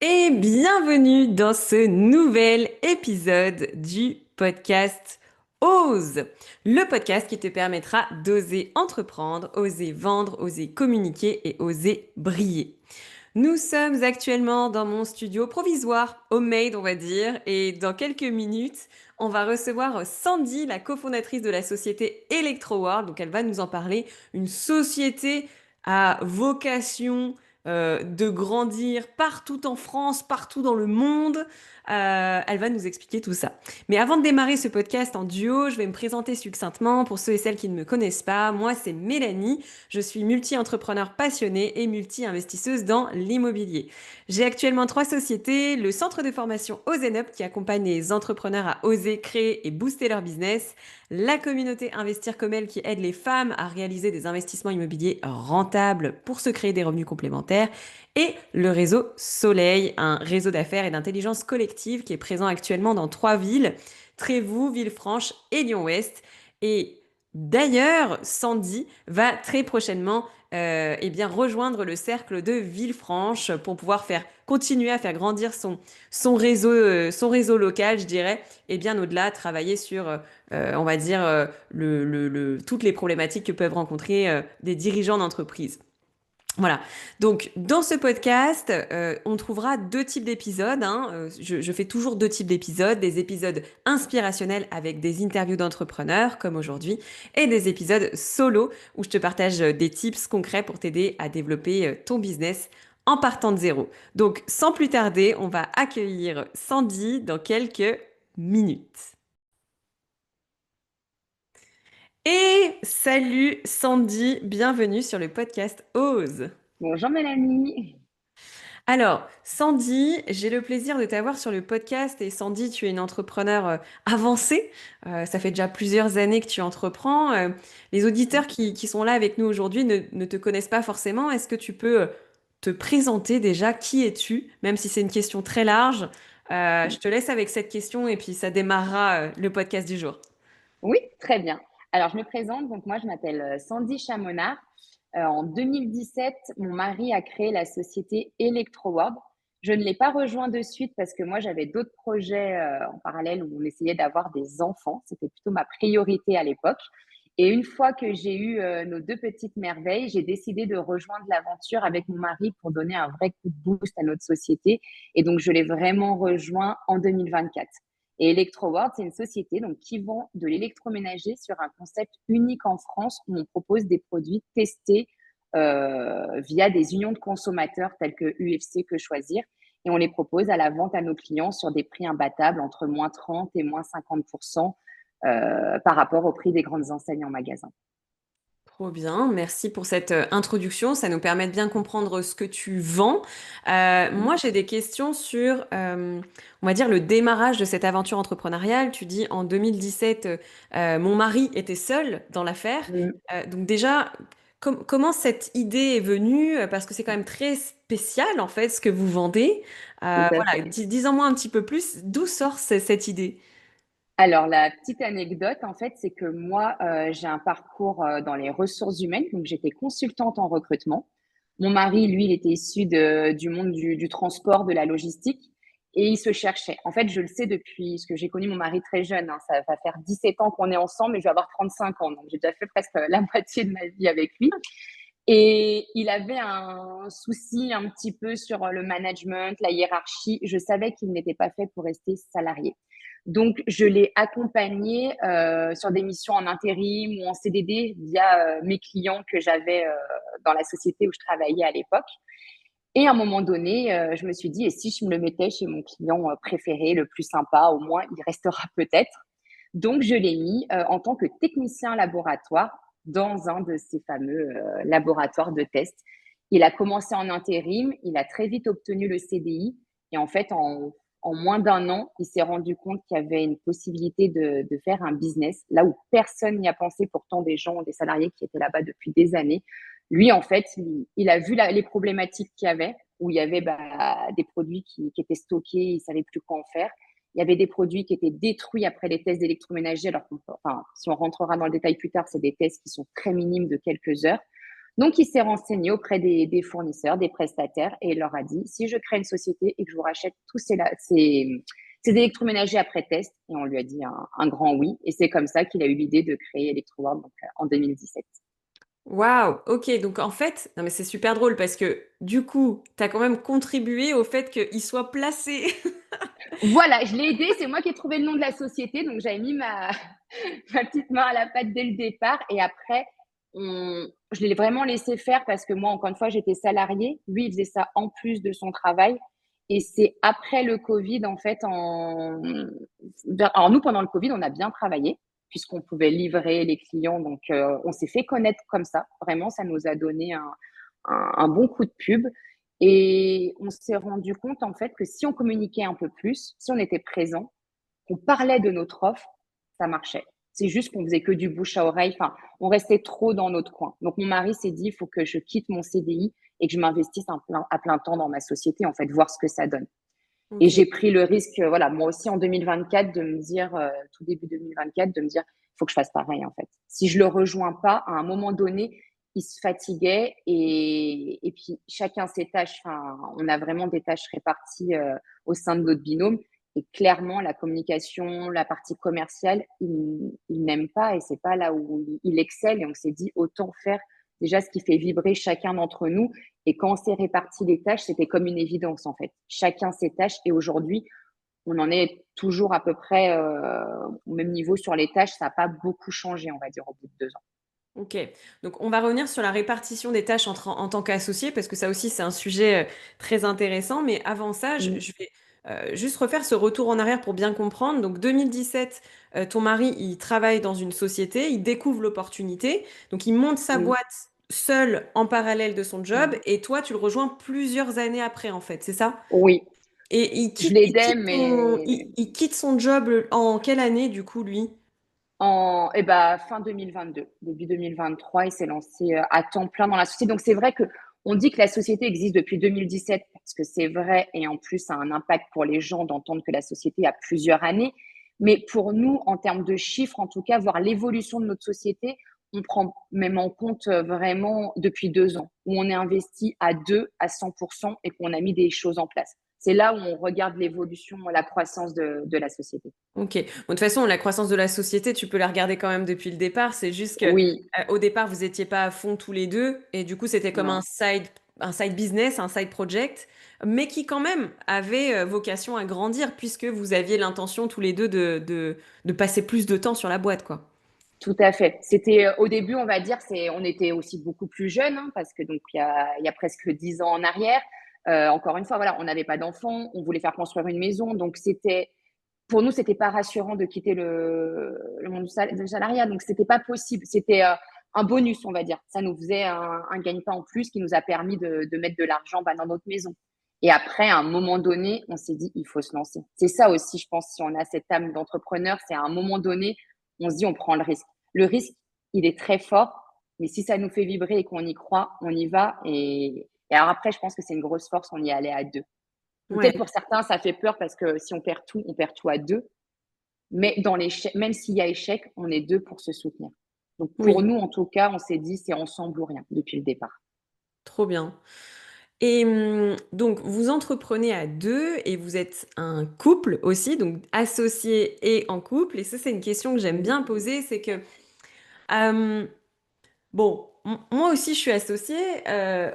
Et bienvenue dans ce nouvel épisode du podcast Ose, le podcast qui te permettra d'oser entreprendre, oser vendre, oser communiquer et oser briller. Nous sommes actuellement dans mon studio provisoire, homemade on va dire, et dans quelques minutes, on va recevoir Sandy, la cofondatrice de la société ElectroWorld. Donc elle va nous en parler, une société à vocation de grandir partout en France, partout dans le monde. Elle va nous expliquer tout ça. Mais avant de démarrer ce podcast en duo, je vais me présenter succinctement pour ceux et celles qui ne me connaissent pas. Moi, c'est Mélanie. Je suis multi-entrepreneur passionnée et multi-investisseuse dans l'immobilier. J'ai actuellement trois sociétés, le centre de formation OzenUp qui accompagne les entrepreneurs à oser créer et booster leur business, la communauté Investir comme elle qui aide les femmes à réaliser des investissements immobiliers rentables pour se créer des revenus complémentaires, et le réseau Soleil, un réseau d'affaires et d'intelligence collective qui est présent actuellement dans trois villes, Trévoux, Villefranche et Lyon-Ouest. Et d'ailleurs, Sandy va très prochainement eh bien, rejoindre le cercle de Villefranche pour pouvoir continuer à faire grandir son réseau local, je dirais, et bien au-delà, travailler sur, on va dire, toutes les problématiques que peuvent rencontrer des dirigeants d'entreprise. Voilà. Donc, dans ce podcast, on trouvera deux types d'épisodes, hein. Je fais toujours deux types d'épisodes, des épisodes inspirationnels avec des interviews d'entrepreneurs, comme aujourd'hui, et des épisodes solo où je te partage des tips concrets pour t'aider à développer ton business en partant de zéro. Donc, sans plus tarder, on va accueillir Sandy dans quelques minutes. Et salut Sandy, bienvenue sur le podcast Ose. Bonjour Mélanie. Alors, Sandy, j'ai le plaisir de t'avoir sur le podcast. Et Sandy, tu es une entrepreneure avancée. Ça fait déjà plusieurs années que tu entreprends. Les auditeurs qui sont là avec nous aujourd'hui ne te connaissent pas forcément. Est-ce que tu peux te présenter déjà? Qui es-tu? Même si c'est une question très large. Je te laisse avec cette question et puis ça démarrera le podcast du jour. Oui, très bien. Alors, je me présente. Donc, moi, je m'appelle Sandy Chamonard. En 2017, mon mari a créé la société ElectroWorld. Je ne l'ai pas rejoint de suite parce que moi, j'avais d'autres projets en parallèle où on essayait d'avoir des enfants. C'était plutôt ma priorité à l'époque. Et une fois que j'ai eu nos deux petites merveilles, j'ai décidé de rejoindre l'aventure avec mon mari pour donner un vrai coup de boost à notre société. Et donc, je l'ai vraiment rejoint en 2024. Et ElectroWorld, c'est une société donc, qui vend de l'électroménager sur un concept unique en France où on propose des produits testés via des unions de consommateurs telles que UFC, que choisir. Et on les propose à la vente à nos clients sur des prix imbattables entre moins 30 et moins 50% par rapport au prix des grandes enseignes en magasin. Trop bien, merci pour cette introduction. Ça nous permet de bien comprendre ce que tu vends. Moi, j'ai des questions sur, on va dire, le démarrage de cette aventure entrepreneuriale. Tu dis en 2017, mon mari était seul dans l'affaire. Mm, Donc déjà, comment cette idée est venue? Parce que c'est quand même très spécial, en fait, ce que vous vendez. tout à Voilà, fait. dis-en-moi un petit peu plus. D'où sort cette idée? Alors, la petite anecdote, en fait, c'est que moi, j'ai un parcours dans les ressources humaines, donc j'étais consultante en recrutement. Mon mari, lui, il était issu du monde du transport, de la logistique, et il se cherchait. En fait, je le sais depuis, parce que j'ai connu mon mari très jeune, hein, ça va faire 17 ans qu'on est ensemble, et je vais avoir 35 ans, donc j'ai déjà fait presque la moitié de ma vie avec lui. Et il avait un souci un petit peu sur le management, la hiérarchie. Je savais qu'il n'était pas fait pour rester salarié. Donc, je l'ai accompagné sur des missions en intérim ou en CDD via mes clients que j'avais dans la société où je travaillais à l'époque. Et à un moment donné, je me suis dit, et si je me le mettais chez mon client préféré, le plus sympa, au moins il restera peut-être. Donc, je l'ai mis en tant que technicien laboratoire dans un de ces fameux laboratoires de test. Il a commencé en intérim, il a très vite obtenu le CDI et en fait, en moins d'un an, il s'est rendu compte qu'il y avait une possibilité de faire un business là où personne n'y a pensé, pourtant des gens, des salariés qui étaient là-bas depuis des années. Lui, en fait, il a vu les problématiques qu'il y avait, où il y avait des produits qui étaient stockés, il ne savait plus quoi en faire. Il y avait des produits qui étaient détruits après les tests d'électroménager, alors enfin, si on rentrera dans le détail plus tard, c'est des tests qui sont très minimes de quelques heures. Donc, il s'est renseigné auprès des fournisseurs, des prestataires, et il leur a dit, si je crée une société et que je vous rachète tous ces électroménagers après test, et on lui a dit un grand oui. Et c'est comme ça qu'il a eu l'idée de créer Electroworld, donc, en 2017. Waouh, ok, donc en fait, non mais c'est super drôle parce que du coup, tu as quand même contribué au fait qu'il soit placé. Voilà, je l'ai aidé, c'est moi qui ai trouvé le nom de la société, donc j'avais mis ma petite main à la pâte dès le départ. Et après, je l'ai vraiment laissé faire parce que moi, encore une fois, j'étais salariée. Lui, il faisait ça en plus de son travail. Et c'est après le Covid, en fait, alors nous, pendant le Covid, on a bien travaillé puisqu'on pouvait livrer les clients. Donc, on s'est fait connaître comme ça. Vraiment, ça nous a donné un bon coup de pub. Et on s'est rendu compte, en fait, que si on communiquait un peu plus, si on était présent, qu'on parlait de notre offre, ça marchait. C'est juste qu'on faisait que du bouche à oreille. Enfin, on restait trop dans notre coin. Donc, mon mari s'est dit, il faut que je quitte mon CDI et que je m'investisse à plein temps dans ma société, en fait, voir ce que ça donne. Et Ok. j'ai pris le risque, voilà, moi aussi en 2024, de me dire, tout début 2024, de me dire, il faut que je fasse pareil, en fait. Si je le rejoins pas, à un moment donné, il se fatiguait et puis chacun ses tâches. Enfin, on a vraiment des tâches réparties au sein de notre binôme. Et clairement, la communication, la partie commerciale, il n'aime pas et c'est pas là où il excelle. Et on s'est dit, autant faire déjà ce qui fait vibrer chacun d'entre nous. Et quand on s'est réparti les tâches, c'était comme une évidence en fait. Chacun ses tâches. Et aujourd'hui, on en est toujours à peu près au même niveau sur les tâches. Ça n'a pas beaucoup changé, on va dire, au bout de 2 ans. Ok, donc on va revenir sur la répartition des tâches en tant qu'associé, parce que ça aussi c'est un sujet très intéressant, mais avant ça, Mm. je vais juste refaire ce retour en arrière pour bien comprendre. Donc 2017, ton mari, il travaille dans une société, il découvre l'opportunité, donc il monte sa Mm. boîte seul en parallèle de son job, Mm. et toi, tu le rejoins plusieurs années après, en fait, c'est ça? Oui, Et je l'aidais, mais il quitte son job en quelle année, du coup, lui? eh ben, fin 2022, début 2023, il s'est lancé à temps plein dans la société. Donc, c'est vrai que on dit que la société existe depuis 2017 parce que c'est vrai et en plus, ça a un impact pour les gens d'entendre que la société a plusieurs années. Mais pour nous, en termes de chiffres, en tout cas, voir l'évolution de notre société, on prend même en compte vraiment depuis 2 ans où on est investi à deux, à 100% et qu'on a mis des choses en place. C'est là où on regarde l'évolution, la croissance de la société. Ok. Bon, de toute façon, la croissance de la société, tu peux la regarder quand même depuis le départ. C'est juste que Oui, au départ, vous étiez pas à fond tous les deux, et du coup, c'était comme non. un side business, un side project, mais qui quand même avait vocation à grandir puisque vous aviez l'intention tous les deux de passer plus de temps sur la boîte, quoi. Tout à fait. C'était au début, on va dire, on était aussi beaucoup plus jeunes, hein, parce que donc il y a presque 10 ans en arrière. Encore une fois, voilà, on n'avait pas d'enfants, on voulait faire construire une maison, donc pour nous, c'était pas rassurant de quitter le monde du salariat, donc c'était pas possible. C'était un bonus, on va dire. Ça nous faisait un gagne-pain en plus qui nous a permis de mettre de l'argent dans notre maison. Et après, à un moment donné, on s'est dit, il faut se lancer. C'est ça aussi, je pense, si on a cette âme d'entrepreneur, c'est à un moment donné, on se dit, on prend le risque. Le risque, il est très fort, mais si ça nous fait vibrer et qu'on y croit, on y va. Et alors après, je pense que c'est une grosse force, on y allait à deux. Peut-être Ouais, pour certains, ça fait peur parce que si on perd tout à deux. Mais même s'il y a échec, on est deux pour se soutenir. Donc pour oui, nous, en tout cas, on s'est dit, c'est ensemble ou rien depuis le départ. trop bien. Et donc, vous entreprenez à deux et vous êtes un couple aussi, donc associé et en couple. Et ça, c'est une question que j'aime Mhm. bien poser, c'est que euh, bon, moi aussi, je suis associée,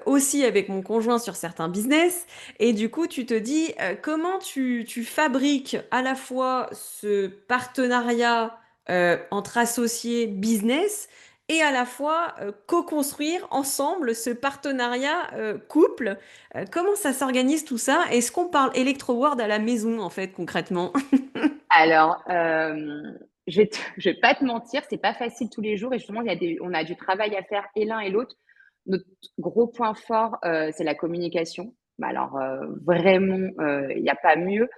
aussi avec mon conjoint sur certains business. Et du coup, tu te dis, comment tu fabriques à la fois ce partenariat entre associés business et à la fois co-construire ensemble ce partenariat couple. Comment ça s'organise tout ça? Est-ce qu'on parle Electroward à la maison, en fait, concrètement? Alors, je vais pas te mentir, c'est pas facile tous les jours et justement, on a du travail à faire et l'un et l'autre. Notre gros point fort, c'est la communication. Bah alors, vraiment, il n'y a pas mieux.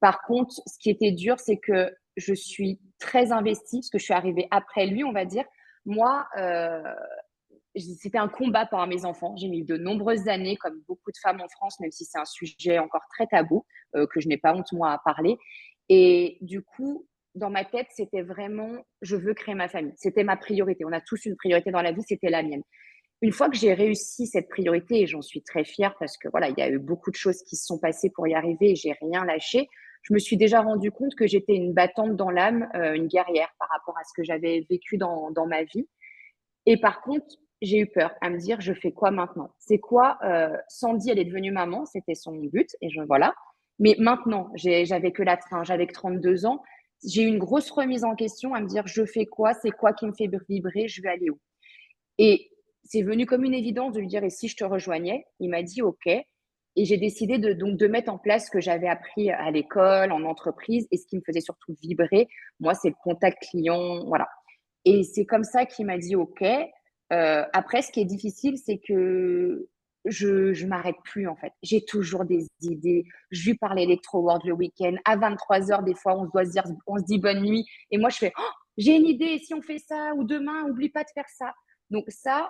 Par contre, ce qui était dur, c'est que je suis très investie parce que je suis arrivée après lui, on va dire. Moi, c'était un combat pour mes enfants. J'ai mis de nombreuses années, comme beaucoup de femmes en France, même si c'est un sujet encore très tabou, que je n'ai pas honte, moi, à parler. Et du coup, dans ma tête, c'était vraiment, je veux créer ma famille. C'était ma priorité. On a tous une priorité dans la vie, c'était la mienne. une fois que j'ai réussi cette priorité et j'en suis très fière parce que voilà, il y a eu beaucoup de choses qui se sont passées pour y arriver et j'ai rien lâché. Je me suis déjà rendu compte que j'étais une battante dans l'âme, une guerrière par rapport à ce que j'avais vécu dans ma vie. Et par contre, j'ai eu peur à me dire, je fais quoi maintenant? C'est quoi, Sandy, elle est devenue maman, c'était son but et voilà. Mais maintenant, j'avais que j'avais que 32 ans. J'ai eu une grosse remise en question à me dire, je fais quoi? C'est quoi qui me fait vibrer? Je vais aller où? Et c'est venu comme une évidence de lui dire: «Et si je te rejoignais?» Il m'a dit: «OK» et j'ai décidé de mettre en place ce que j'avais appris à l'école, en entreprise et ce qui me faisait surtout vibrer, moi, c'est le contact client, voilà et c'est comme ça qu'il m'a dit: «OK». Après ce qui est difficile, c'est que je m'arrête plus, en fait. J'ai toujours des idées. Je lui parle électro-world le week-end. À 23 heures des fois, on se dit bonne nuit et moi, je fais: «Oh, j'ai une idée, et si on fait ça? Ou demain, oublie pas de faire ça». Donc ça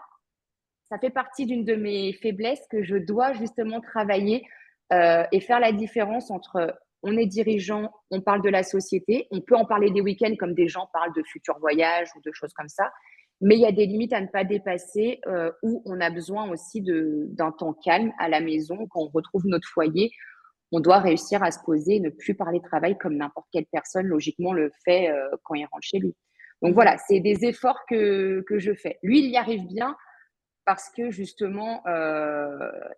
fait partie d'une de mes faiblesses que je dois justement travailler et faire la différence entre on est dirigeant, on parle de la société, on peut en parler des week-ends comme des gens parlent de futurs voyages ou de choses comme ça, mais il y a des limites à ne pas dépasser où on a besoin aussi d'un temps calme à la maison, quand on retrouve notre foyer, on doit réussir à se poser et ne plus parler travail comme n'importe quelle personne logiquement le fait quand il rentre chez lui. Donc Mmh. voilà, c'est des efforts que je fais. Lui, il y arrive bien, parce que justement,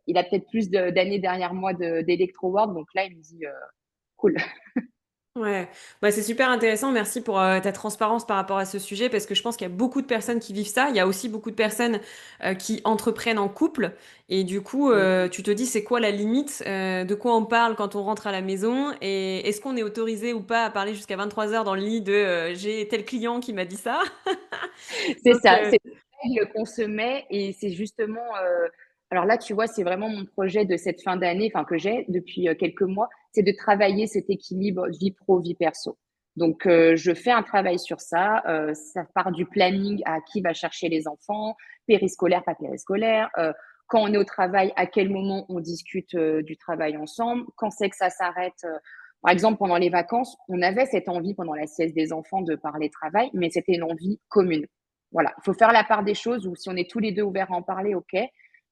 il a peut-être plus d'années derrière moi d'électro-world, donc là, il me dit, cool. Ouais, bah, c'est super intéressant. Merci pour ta transparence par rapport à ce sujet parce que je pense qu'il y a beaucoup de personnes qui vivent ça. Il y a aussi beaucoup de personnes qui entreprennent en couple et du coup, Mm. tu te dis c'est quoi la limite, de quoi on parle quand on rentre à la maison et est-ce qu'on est autorisé ou pas à parler jusqu'à 23 heures dans le lit de j'ai tel client qui m'a dit ça. C'est Donc, ça, c'est une règle qu'on se met et c'est justement, alors là, tu vois, c'est vraiment mon projet de cette fin d'année, enfin que j'ai depuis quelques mois, c'est de travailler cet équilibre vie pro, vie perso. Donc, je fais un travail sur ça. Ça part du planning à qui va chercher les enfants, périscolaire, pas périscolaire. Quand on est au travail, à quel moment on discute du travail ensemble. Quand c'est que ça s'arrête. Par exemple, pendant les vacances, on avait cette envie pendant la sieste des enfants de parler travail, mais c'était une envie commune. Voilà, il faut faire la part des choses ou si on est tous les 2 ouverts à en parler, OK,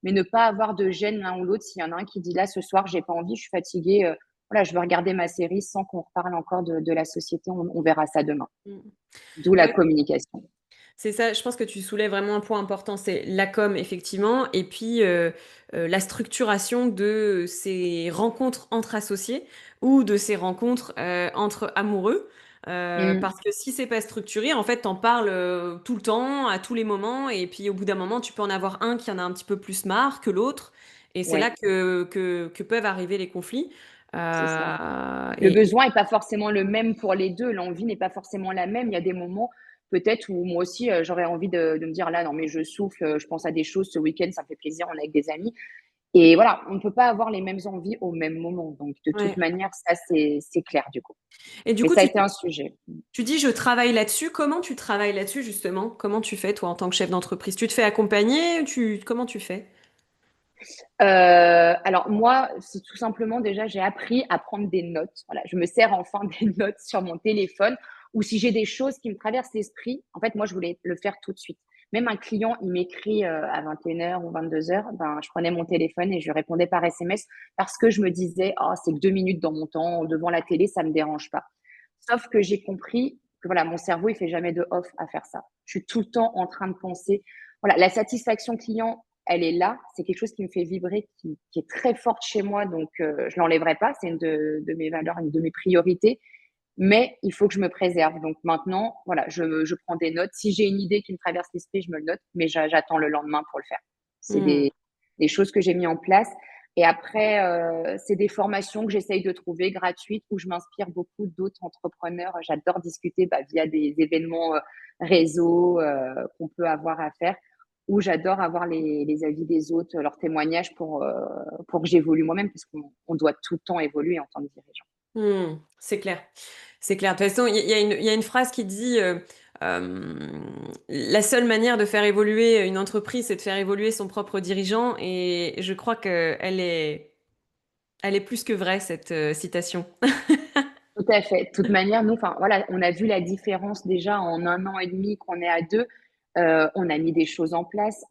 mais ne pas avoir de gêne l'un ou l'autre. S'il y en a un qui dit: «Là, ce soir, j'ai pas envie, je suis fatigué, voilà, je veux regarder ma série», sans qu'on reparle encore de la société, on verra ça demain. mm. D'où la Ouais, communication. c'est ça, je pense que tu soulèves vraiment un point important, c'est la com effectivement, et puis la structuration de ces rencontres entre associés ou de ces rencontres entre amoureux. Mmh, Parce que si c'est pas structuré, en fait, t'en parles tout le temps, à tous les moments, et puis au bout d'un moment, tu peux en avoir un qui en a un petit peu plus marre que l'autre, et c'est là ouais, que peuvent arriver les conflits. c'est ça. Le Et besoin est pas forcément le même pour les 2. L'envie n'est pas forcément la même. Il y a des moments, peut-être, où moi aussi, j'aurais envie de me dire: «Là, non, mais je souffle, je pense à des choses ce week-end, ça me fait plaisir, on est avec des amis». Et voilà, on ne peut pas avoir les mêmes envies au même moment. Donc, de toute ouais. manière, ça, c'est clair, du coup. Et du Mais coup, ça a été un sujet. tu dis je travaille là-dessus. Comment tu travailles là-dessus justement? Comment tu fais toi en tant que chef d'entreprise? Tu te fais accompagner? Comment tu fais? Alors moi, c'est tout simplement déjà, j'ai appris à prendre des notes. Voilà, je me sers enfin des notes sur mon téléphone ou si j'ai des choses qui me traversent l'esprit, en fait, moi, je voulais le faire tout de suite. Même un client, il m'écrit à 21 h ou 22 h, ben, je prenais mon téléphone et je lui répondais par SMS parce que je me disais, oh, c'est que 2 minutes dans mon temps devant la télé, ça me dérange pas. Sauf que j'ai compris que voilà, mon cerveau, il fait jamais de off à faire ça. Je suis tout le temps en train de penser. Voilà, la satisfaction client, elle est là. C'est quelque chose qui me fait vibrer, qui est très forte chez moi, donc je l'enlèverai pas. C'est une de mes valeurs, une de mes priorités. Mais il faut que je me préserve. Donc maintenant, voilà, je prends des notes. Si j'ai une idée qui me traverse l'esprit, je me le note, mais j'attends le lendemain pour le faire. C'est Hmm. des choses que j'ai mis en place. Et après, c'est des formations que j'essaye de trouver gratuites où je m'inspire beaucoup d'autres entrepreneurs. J'adore discuter via des événements réseau qu'on peut avoir à faire, où j'adore avoir les avis des autres, leurs témoignages pour que j'évolue moi-même, parce qu'on doit tout le temps évoluer en tant que dirigeant. Hmm. C'est clair. C'est clair. De toute façon, il y a une phrase qui dit la seule manière de faire évoluer une entreprise, c'est de faire évoluer son propre dirigeant. Et je crois elle est plus que vraie, cette citation. Tout à fait. De toute manière, nous, enfin, voilà, on a vu la différence déjà en 1 an et demi qu'on est à 2. On a mis des choses en place.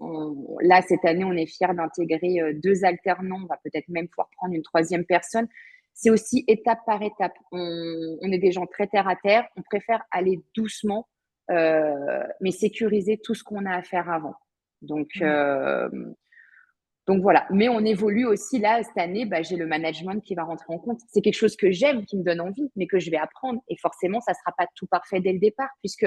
Là, cette année, on est fiers d'intégrer 2 alternants. On va peut-être même pouvoir prendre une troisième personne. C'est aussi étape par étape. On est des gens très terre à terre. On préfère aller doucement, mais sécuriser tout ce qu'on a à faire avant. Donc, Ouais. euh, donc voilà. Mais on évolue aussi là, cette année, bah, j'ai le management qui va rentrer en compte. C'est quelque chose que j'aime, qui me donne envie, mais que je vais apprendre. Et forcément, ça sera pas tout parfait dès le départ, puisque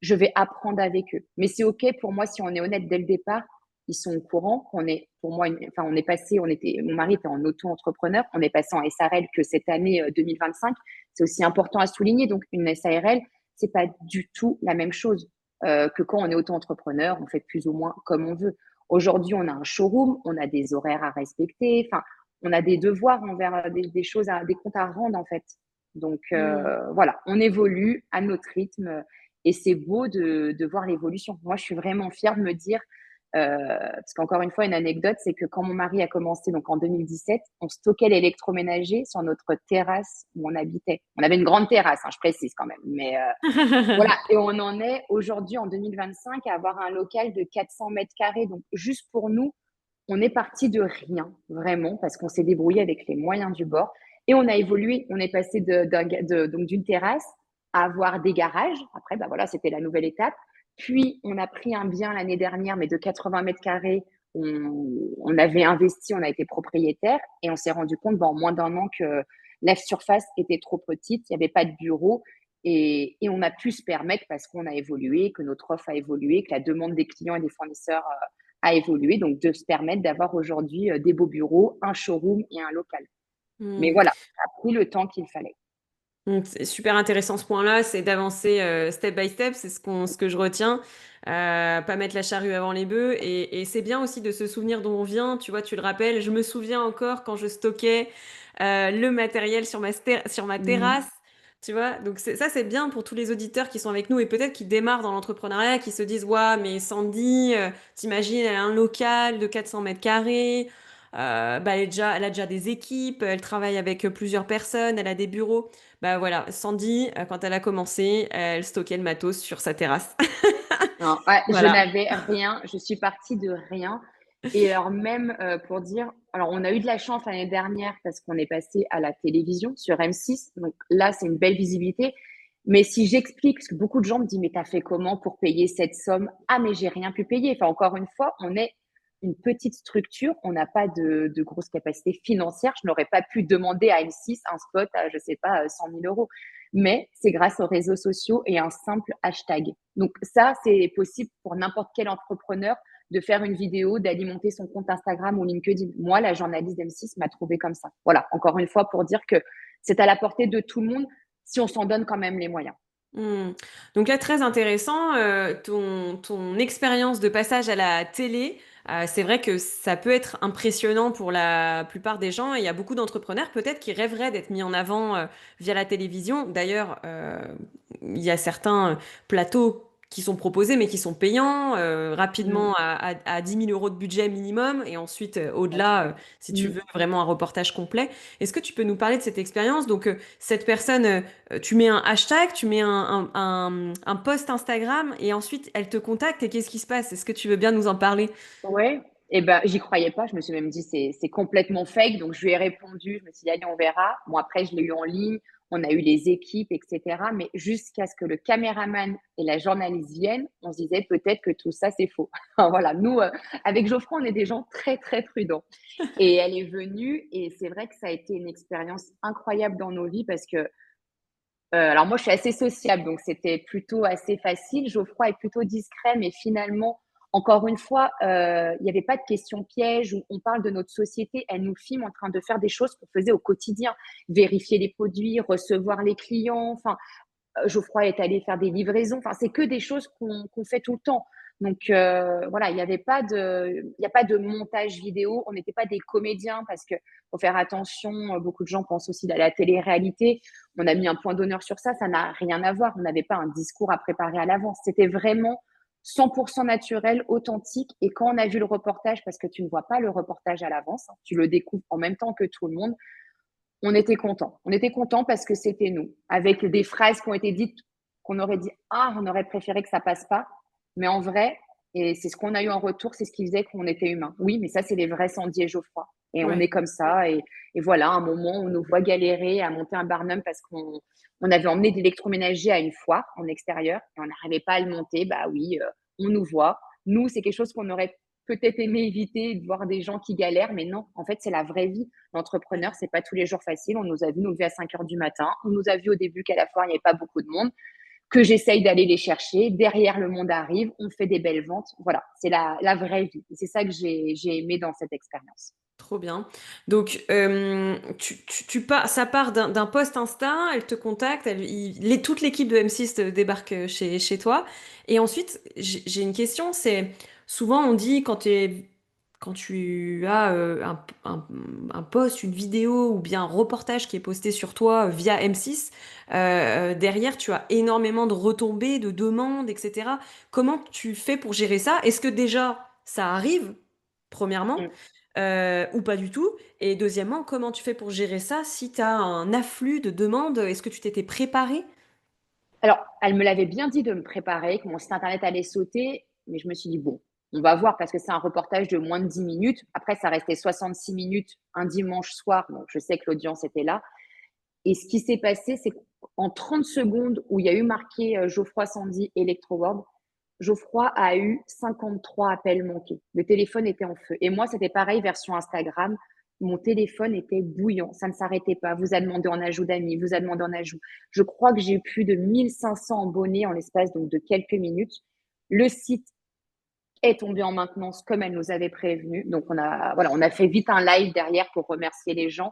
je vais apprendre avec eux. Mais c'est OK pour moi si on est honnête dès le départ. Ils sont au courant qu'on est, pour moi, enfin, on est passé, mon mari était en auto-entrepreneur, on est passé en SARL que cette année 2025. C'est aussi important à souligner. Donc, une SARL, c'est pas du tout la même chose que quand on est auto-entrepreneur, on fait plus ou moins comme on veut. Aujourd'hui, on a un showroom, on a des horaires à respecter, enfin, on a des devoirs envers des choses, des comptes à rendre en fait. Donc Hmm. voilà, on évolue à notre rythme et c'est beau de voir l'évolution. Moi, je suis vraiment fière de me dire, parce qu'encore une fois, une anecdote, c'est que quand mon mari a commencé, donc en 2017, on stockait l'électroménager sur notre terrasse où on habitait. On avait une grande terrasse, hein, je précise quand même, mais voilà, et on en est aujourd'hui en 2025 à avoir un local de 400 mètres carrés. Donc, juste pour nous, on est parti de rien, vraiment, parce qu'on s'est débrouillé avec les moyens du bord. Et on a évolué. On est passé donc d'une terrasse à avoir des garages. Après, bah voilà, c'était la nouvelle étape. Puis, on a pris un bien l'année dernière, mais de 80 mètres carrés. On avait investi, on a été propriétaire et on s'est rendu compte en moins d'un an que la surface était trop petite, il n'y avait pas de bureau et on a pu se permettre parce qu'on a évolué, que notre offre a évolué, que la demande des clients et des fournisseurs a évolué, donc de se permettre d'avoir aujourd'hui des beaux bureaux, un showroom et un local. Mais Hmm. voilà, ça a pris le temps qu'il fallait. Donc, c'est super intéressant ce point-là, c'est d'avancer step by step, c'est ce que je retiens, pas mettre la charrue avant les bœufs, et c'est bien aussi de se souvenir d'où on vient, tu vois, tu le rappelles, je me souviens encore quand je stockais le matériel sur ma Mmh. terrasse, tu vois, donc ça c'est bien pour tous les auditeurs qui sont avec nous et peut-être qui démarrent dans l'entrepreneuriat, qui se disent, ouais, mais Sandy, t'imagines, elle a un local de 400 mètres carrés, bah, elle a déjà des équipes, elle travaille avec plusieurs personnes, elle a des bureaux. Bah voilà, Sandy, quand elle a commencé, elle stockait le matos sur sa terrasse. Non, ouais, je Voilà. n'avais rien, je suis partie de rien et alors même, pour dire alors on a eu de la chance l'année dernière parce qu'on est passé à la télévision sur M6, donc là, c'est une belle visibilité. Mais si j'explique, parce que beaucoup de gens me disent: «Mais tu as fait comment pour payer cette somme?» «Ah mais j'ai rien pu payer». Enfin, encore une fois, on est une petite structure, on n'a pas de grosses capacités financières. Je n'aurais pas pu demander à M6 un spot à, je sais pas, 100 000 euros. Mais c'est grâce aux réseaux sociaux et un simple hashtag. Donc ça, c'est possible pour n'importe quel entrepreneur de faire une vidéo, d'alimenter son compte Instagram ou LinkedIn. Moi, la journaliste d'M6 m'a trouvé comme ça. Voilà, encore une fois, pour dire que c'est à la portée de tout le monde si on s'en donne quand même les moyens. Hmm. Donc là, très intéressant, ton expérience de passage à la télé, c'est vrai que ça peut être impressionnant pour la plupart des gens. Et il y a beaucoup d'entrepreneurs peut-être qui rêveraient d'être mis en avant via la télévision. D'ailleurs, il y a certains plateaux qui sont proposés mais qui sont payants Mm, rapidement à 10 000 euros de budget minimum et ensuite au-delà exactement. si tu Mm. veux vraiment un reportage complet. Est-ce que tu peux nous parler de cette expérience? Donc cette personne tu mets un hashtag, tu mets un post Instagram et ensuite elle te contacte et qu'est-ce qui se passe? Est-ce que tu veux bien nous en parler? Ouais, et ben, j'y croyais pas. Je me suis même dit, c'est complètement fake. Donc, je lui ai répondu. Je me suis dit, allez, on verra. Bon, après, je l'ai eu en ligne. On a eu les équipes, etc. Mais jusqu'à ce que le caméraman et la journaliste viennent, on se disait peut-être que tout ça, c'est faux. Enfin, voilà, nous, avec Geoffroy, on est des gens très, très prudents. Et elle est venue et c'est vrai que ça a été une expérience incroyable dans nos vies parce que, alors moi, je suis assez sociable, donc c'était plutôt assez facile. Geoffroy est plutôt discret, mais finalement, encore une fois, il n'y avait pas de questions pièges où on parle de notre société. Elle nous filme en train de faire des choses qu'on faisait au quotidien, vérifier les produits, recevoir les clients. Enfin, Geoffroy est allé faire des livraisons. Enfin, c'est que des choses qu'on fait tout le temps. Donc voilà, il y a pas de montage vidéo. On n'était pas des comédiens parce que faut faire attention. Beaucoup de gens pensent aussi à la télé-réalité. On a mis un point d'honneur sur ça. Ça n'a rien à voir. On n'avait pas un discours à préparer à l'avance. C'était vraiment 100% naturel, authentique. Et quand on a vu le reportage, parce que tu ne vois pas le reportage à l'avance, hein, tu le découvres en même temps que tout le monde, on était content. On était content parce que c'était nous, avec des phrases qui ont été dites qu'on aurait dit ah, on aurait préféré que ça passe pas. Mais en vrai, et c'est ce qu'on a eu en retour, c'est ce qui faisait qu'on était humain. Oui, mais ça, c'est les vrais Sandy et Geoffroy. Et on Ouais. est comme ça. Et voilà, à un moment, on nous voit galérer à monter un Barnum parce qu'on avait emmené de l'électroménager à une foire en extérieur et on n'arrivait pas à le monter. Bah oui, on nous voit. Nous, c'est quelque chose qu'on aurait peut-être aimé éviter, de voir des gens qui galèrent, mais non, en fait, c'est la vraie vie. Ouais. L'entrepreneur, c'est pas tous les jours facile. On nous a vu nous lever à 5 heures du matin. On nous a vu au début qu'à la foire, il n'y avait pas beaucoup de monde, que j'essaye d'aller les chercher. Derrière, le monde arrive, on fait des belles ventes. Voilà, c'est la vraie vie. Et c'est ça que j'ai aimé dans cette expérience. Trop bien. Donc, ça part d'un post Insta, elle te contacte, toute l'équipe de M6 débarque chez toi. Et ensuite, j'ai une question, c'est souvent on dit quand tu as un post, une vidéo ou bien un reportage qui est posté sur toi via M6, derrière tu as énormément de retombées, de demandes, etc. Comment tu fais pour gérer ça? Est-ce que déjà ça arrive, premièrement? Mm. Ou pas du tout. Et deuxièmement, comment tu fais pour gérer ça si tu as un afflux de demandes? Est-ce que tu t'étais préparé? Alors, elle me l'avait bien dit de me préparer, que mon site internet allait sauter, mais je me suis dit, bon, on va voir parce que c'est un reportage de moins de 10 minutes. Après, ça restait 66 minutes un dimanche soir, donc je sais que l'audience était là. Et ce qui s'est passé, c'est qu'en 30 secondes où il y a eu marqué Geoffroy Sandy Electro World, Geoffroy a eu 53 appels manqués. Le téléphone était en feu. Et moi, c'était pareil, version Instagram. Mon téléphone était bouillant. Ça ne s'arrêtait pas. Vous a demandé en ajout d'amis, vous a demandé en ajout. Je crois que j'ai eu plus de 1500 abonnés en l'espace donc de quelques minutes. Le site est tombé en maintenance comme elle nous avait prévenu. Donc, on a fait vite un live derrière pour remercier les gens.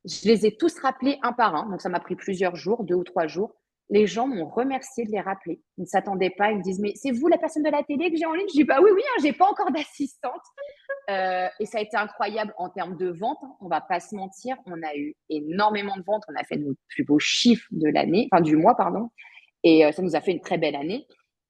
Je les ai tous rappelés un par un, donc ça m'a pris plusieurs jours, 2 ou 3 jours. Les gens m'ont remercié de les rappeler. Ils ne s'attendaient pas. Ils me disent, mais c'est vous la personne de la télé que j'ai en ligne? Je dis, bah oui, oui, hein, j'ai pas encore d'assistante. Et ça a été incroyable en termes de vente. Hein, on va pas se mentir. On a eu énormément de ventes. On a fait nos plus beaux chiffres de l'année, enfin du mois, pardon. Et ça nous a fait une très belle année.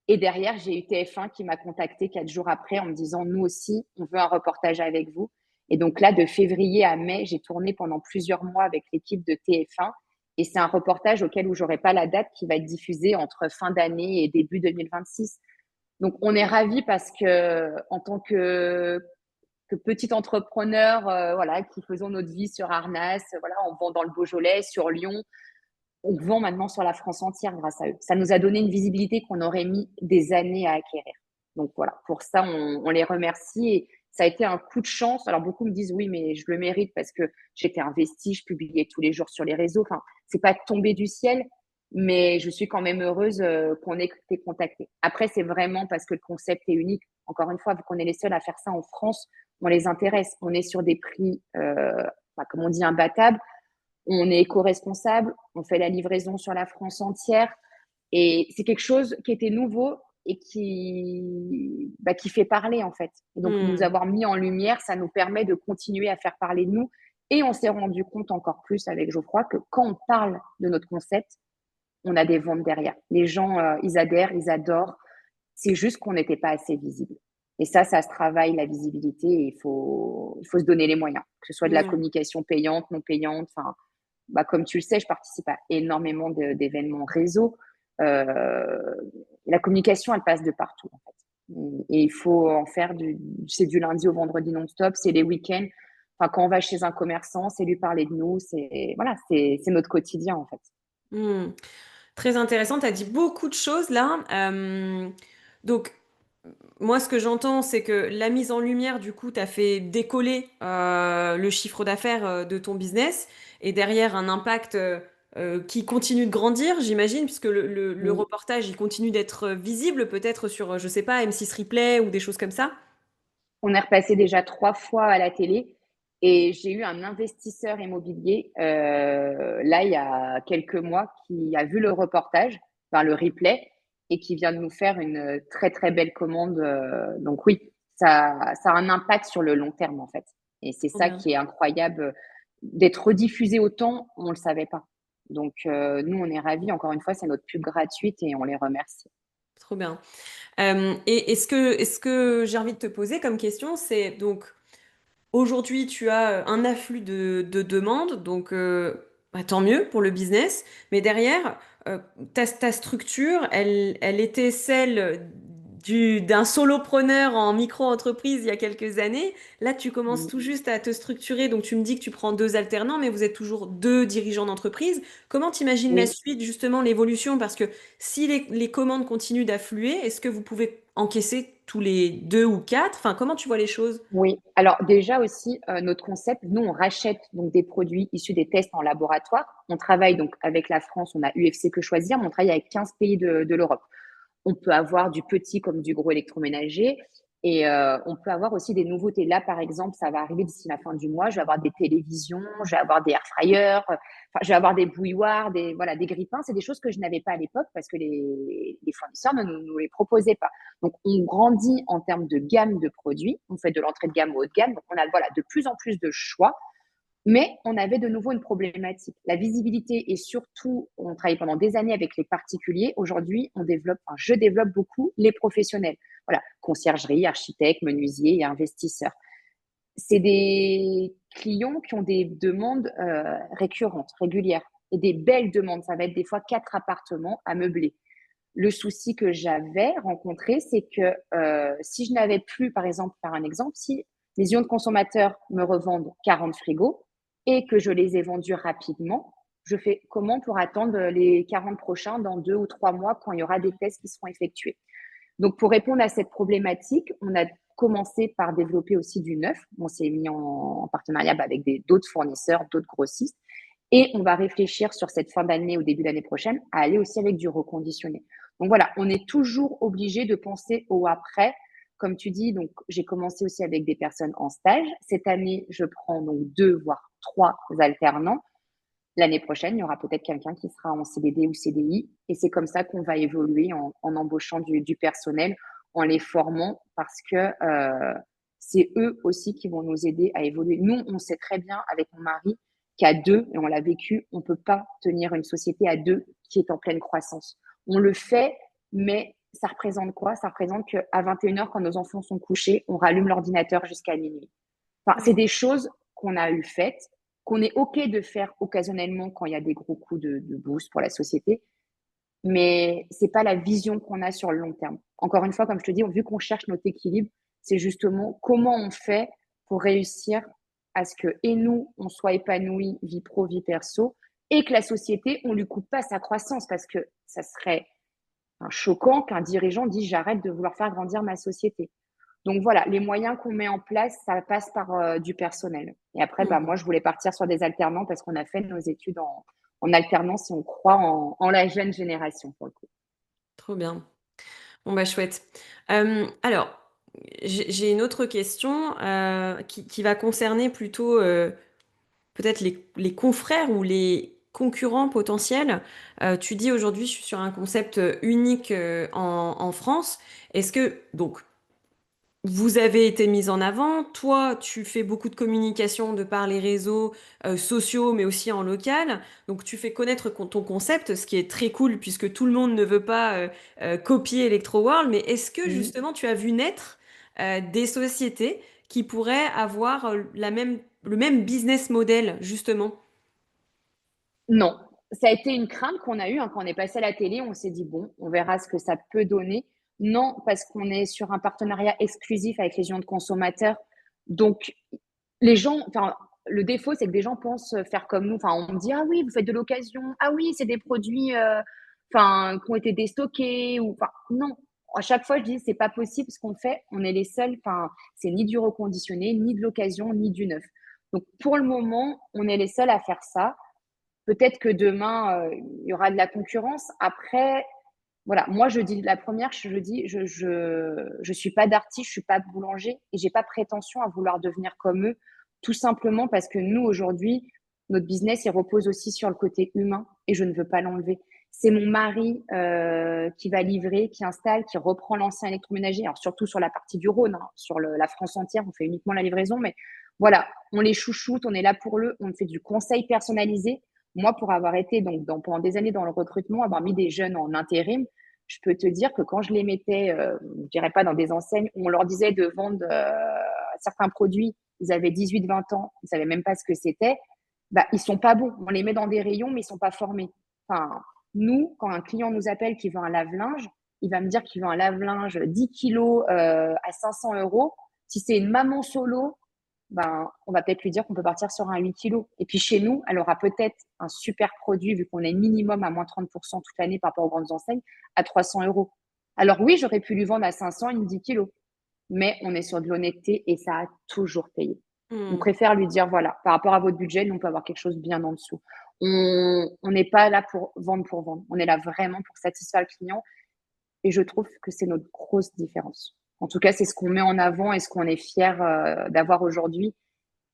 Et derrière, j'ai eu TF1 qui m'a contacté 4 jours après en me disant, nous aussi, on veut un reportage avec vous. Et donc là, de février à mai, j'ai tourné pendant plusieurs mois avec l'équipe de TF1. Et c'est un reportage auquel où j'aurai pas la date qui va être diffusée entre fin d'année et début 2026. Donc on est ravis parce que en tant que petit entrepreneur, voilà, qui faisons notre vie sur Arnas, voilà, on vend dans le Beaujolais, sur Lyon, on vend maintenant sur la France entière grâce à eux. Ça nous a donné une visibilité qu'on aurait mis des années à acquérir. Donc voilà, pour ça, on les remercie et ça a été un coup de chance. Alors beaucoup me disent oui, mais je le mérite parce que j'étais investie, je publiais tous les jours sur les réseaux. Enfin, c'est pas tombé du ciel, mais je suis quand même heureuse qu'on ait été contactés. Après, c'est vraiment parce que le concept est unique. Encore une fois, vu qu'on est les seuls à faire ça en France, on les intéresse. On est sur des prix, comme on dit, imbattables. On est éco-responsable, on fait la livraison sur la France entière. Et c'est quelque chose qui était nouveau et qui fait parler, en fait. Et donc, nous Hmm. avoir mis en lumière, ça nous permet de continuer à faire parler de nous. Et on s'est rendu compte encore plus avec Geoffroy que quand on parle de notre concept, on a des ventes derrière. Les gens, ils adhèrent, ils adorent. C'est juste qu'on n'était pas assez visible. Et ça se travaille, la visibilité, et il faut se donner les moyens, que ce soit de la Hmm. communication payante, non payante, enfin, comme tu le sais, je participe à énormément d'événements réseau. Euh, la communication, elle passe de partout, en fait. Et il faut en faire c'est du lundi au vendredi non-stop, c'est les week-ends. Enfin, quand on va chez un commerçant, c'est lui parler de nous, voilà, c'est notre quotidien, en fait. Hmm. Très intéressant, tu as dit beaucoup de choses là. Donc, moi, ce que j'entends, c'est que la mise en lumière, du coup, t'as fait décoller le chiffre d'affaires de ton business et derrière un impact qui continue de grandir, j'imagine, puisque le Mm. reportage, il continue d'être visible peut-être sur, je sais pas, M6 Replay ou des choses comme ça. On est repassé déjà 3 fois à la télé et j'ai eu un investisseur immobilier là il y a quelques mois qui a vu le reportage, enfin le replay et qui vient de nous faire une très très belle commande. Donc oui, ça a un impact sur le long terme en fait. Et c'est Trop ça bien. qui est incroyable d'être rediffusé autant, on le savait pas. Donc nous on est ravis. Encore une fois, c'est notre pub gratuite et on les remercie. Trop bien. Et est-ce que j'ai envie de te poser comme question, c'est donc aujourd'hui, tu as un afflux de demandes, donc bah, tant mieux pour le business. Mais derrière, ta structure, elle était celle d'un solopreneur en micro-entreprise il y a quelques années. Là, tu commences Mm. tout juste à te structurer. Donc, tu me dis que tu prends deux alternants, mais vous êtes toujours deux dirigeants d'entreprise. Comment t'imagines la Oui. suite, justement, l'évolution? Parce que si les commandes continuent d'affluer, est-ce que vous pouvez encaisser tous les deux ou quatre? Enfin, comment tu vois les choses? Oui, alors déjà aussi, notre concept, nous, on rachète donc des produits issus des tests en laboratoire. On travaille donc avec la France, on a UFC Que Choisir, mais on travaille avec 15 pays de l'Europe. On peut avoir du petit comme du gros électroménager et on peut avoir aussi des nouveautés. Là, par exemple, ça va arriver d'ici la fin du mois. Je vais avoir des télévisions, je vais avoir des air fryers, enfin, je vais avoir des bouilloires, des voilà, des grille-pains. C'est des choses que je n'avais pas à l'époque parce que les fournisseurs ne nous les proposaient pas. Donc, on grandit en termes de gamme de produits. On fait de l'entrée de gamme au haut de gamme. Donc, on a voilà de plus en plus de choix. Mais on avait de nouveau une problématique. La visibilité et surtout, on travaille pendant des années avec les particuliers. Aujourd'hui, on développe, enfin, je développe beaucoup les professionnels. Voilà, conciergerie, architecte, menuisier et investisseurs. C'est des clients qui ont des demandes récurrentes, régulières et des belles demandes. Ça va être des fois 4 appartements à meubler. Le souci que j'avais rencontré, c'est que si je n'avais plus, par exemple, par un exemple, si les unions de consommateurs me revendent 40 frigos et que je les ai vendus rapidement, je fais comment pour attendre les 40 prochains dans 2 ou 3 mois quand il y aura des tests qui seront effectués. Donc, pour répondre à cette problématique, on a commencé par développer aussi du neuf. On s'est mis en partenariat avec d'autres fournisseurs, d'autres grossistes. Et on va réfléchir sur cette fin d'année ou début d'année prochaine à aller aussi avec du reconditionné. Donc voilà, on est toujours obligé de penser au après. Comme tu dis, donc j'ai commencé aussi avec des personnes en stage. Cette année, je prends donc 2 voire 3 alternants. L'année prochaine, il y aura peut-être quelqu'un qui sera en CDD ou CDI. Et c'est comme ça qu'on va évoluer en embauchant du personnel, en les formant parce que c'est eux aussi qui vont nous aider à évoluer. Nous, on sait très bien avec mon mari qu'à deux, et on l'a vécu, on ne peut pas tenir une société à deux qui est en pleine croissance. On le fait, mais ça représente quoi? Ça représente qu'à 21h, quand nos enfants sont couchés, on rallume l'ordinateur jusqu'à minuit. Enfin, c'est Ouais. des choses qu'on a eu faites, qu'on est OK de faire occasionnellement quand il y a des gros coups de boost pour la société, mais c'est pas la vision qu'on a sur le long terme. Encore une fois, comme je te dis, vu qu'on cherche notre équilibre, c'est justement comment on fait pour réussir à ce que et nous, on soit épanouis, vie pro, vie perso, et que la société, on lui coupe pas sa croissance parce que ça serait choquant qu'un dirigeant dise j'arrête de vouloir faire grandir ma société. Donc voilà, les moyens qu'on met en place, ça passe par du personnel. Et après, bah, Mhm. moi, je voulais partir sur des alternants parce qu'on a fait nos études en alternance et on croit en la jeune génération pour le coup. Trop bien. Bon, bah, chouette. Alors, j'ai une autre question qui va concerner plutôt peut-être les confrères ou les concurrents potentiels. Tu dis aujourd'hui, je suis sur un concept unique en France. Est-ce que, donc, vous avez été mis en avant. Toi, tu fais beaucoup de communication de par les réseaux sociaux, mais aussi en local. Donc, tu fais connaître ton concept, ce qui est très cool puisque tout le monde ne veut pas copier Electro World. Mais est-ce que Mmh. justement, tu as vu naître des sociétés qui pourraient avoir le même business model, justement? Non, ça a été une crainte qu'on a eue, hein, quand on est passé à la télé, on s'est dit: «Bon, on verra ce que ça peut donner». Non, parce qu'on est sur un partenariat exclusif avec les unions de consommateurs, donc les gens enfin, le défaut, c'est que des gens pensent faire comme nous. Enfin, on me dit: «Ah oui, vous faites de l'occasion. Ah oui, c'est des produits, enfin, qui ont été déstockés» ou enfin, non. À chaque fois, je dis: «C'est pas possible ce qu'on fait, on est les seuls». Enfin, c'est ni du reconditionné, ni de l'occasion, ni du neuf. Donc pour le moment, on est les seuls à faire ça. Peut-être que demain, il y aura de la concurrence. Après, voilà, moi je dis la première, je dis je suis pas d'artiste, je suis pas boulanger et j'ai pas prétention à vouloir devenir comme eux, tout simplement parce que nous aujourd'hui, notre business il repose aussi sur le côté humain et je ne veux pas l'enlever. C'est mon mari qui va livrer, qui installe, qui reprend l'ancien électroménager. Alors surtout sur la partie du Rhône, hein, sur la France entière, on fait uniquement la livraison, mais voilà, on les chouchoute, on est là pour eux, on fait du conseil personnalisé. Moi, pour avoir été pendant des années dans le recrutement, avoir mis des jeunes en intérim, je peux te dire que quand je les mettais, je dirais pas dans des enseignes où on leur disait de vendre certains produits, ils avaient 18, 20 ans, ils savaient même pas ce que c'était, bah, ils sont pas bons. On les met dans des rayons, mais ils sont pas formés. Enfin, nous, quand un client nous appelle qui veut un lave-linge, il va me dire qu'il veut un lave-linge 10 kilos à 500 euros. Si c'est une maman solo, ben, on va peut-être lui dire qu'on peut partir sur un 8 kilos. Et puis chez nous, elle aura peut-être un super produit, vu qu'on est minimum à moins 30% toute l'année par rapport aux grandes enseignes, à 300 euros. Alors oui, j'aurais pu lui vendre à 500 une 10 kilos, mais on est sur de l'honnêteté et ça a toujours payé. On Hmm. préfère lui dire, voilà, par rapport à votre budget, nous, on peut avoir quelque chose bien en dessous. On n'est pas là pour vendre pour vendre. On est là vraiment pour satisfaire le client. Et je trouve que c'est notre grosse différence. En tout cas, c'est ce qu'on met en avant et ce qu'on est fier d'avoir aujourd'hui.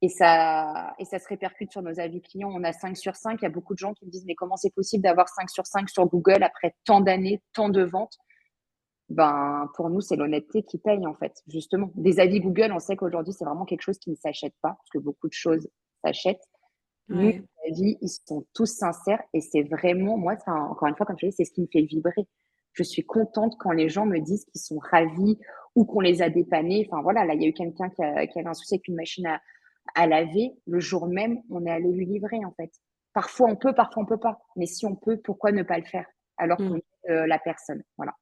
Et ça se répercute sur nos avis clients. On a 5 sur 5. Il y a beaucoup de gens qui me disent, mais comment c'est possible d'avoir 5 sur 5 sur Google après tant d'années, tant de ventes? Ben, pour nous, c'est l'honnêteté qui paye, en fait, justement. Des avis Google, on sait qu'aujourd'hui, c'est vraiment quelque chose qui ne s'achète pas, parce que beaucoup de choses s'achètent. Nous, Ouais. les avis, ils sont tous sincères et c'est vraiment, moi, ça, encore une fois, comme je dis, c'est ce qui me fait vibrer. Je suis contente quand les gens me disent qu'ils sont ravis ou qu'on les a dépannés. Enfin, voilà, là, il y a eu quelqu'un qui avait un souci avec une machine à laver. Le jour même, on est allé lui livrer, en fait. Parfois on peut pas. Mais si on peut, pourquoi ne pas le faire alors qu'on Hmm. est la personne? Voilà.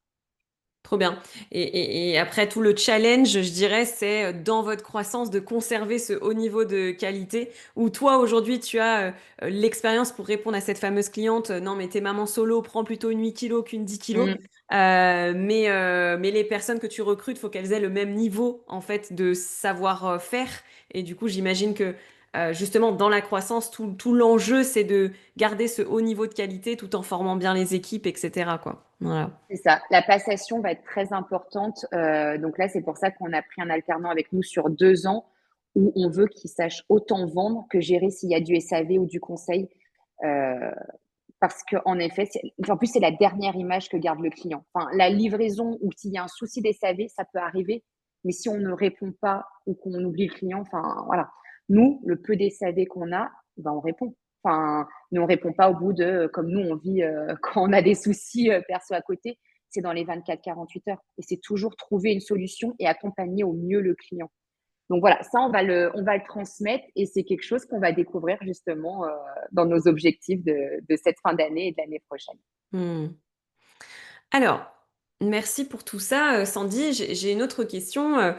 Trop bien. Et après, tout le challenge, je dirais, c'est dans votre croissance de conserver ce haut niveau de qualité où toi, aujourd'hui, tu as l'expérience pour répondre à cette fameuse cliente. Non, mais t'es maman solo, prends plutôt une 8 kilos qu'une 10 kilos. Mm. Mais les personnes que tu recrutes, faut qu'elles aient le même niveau, en fait, de savoir-faire. Et du coup, j'imagine que justement, dans la croissance, tout l'enjeu, c'est de garder ce haut niveau de qualité tout en formant bien les équipes, etc., quoi. Voilà. C'est ça. La passation va être très importante. Donc là, c'est pour ça qu'on a pris un alternant avec nous sur 2 ans où on veut qu'il sache autant vendre que gérer s'il y a du SAV ou du conseil. Euh, Parce qu'en effet, en plus, c'est la dernière image que garde le client. Enfin, la livraison ou s'il y a un souci des SAV, ça peut arriver. Mais si on ne répond pas ou qu'on oublie le client, enfin, voilà. Nous, le peu des SAV qu'on a, ben, on répond. Enfin, nous, on répond pas au bout de, comme nous, on vit quand on a des soucis perso à côté, c'est dans les 24-48 heures. Et c'est toujours trouver une solution et accompagner au mieux le client. Donc voilà, ça, on va le transmettre et c'est quelque chose qu'on va découvrir justement dans nos objectifs de cette fin d'année et de l'année prochaine. Hmm. Alors, merci pour tout ça, Sandy. J'ai une autre question.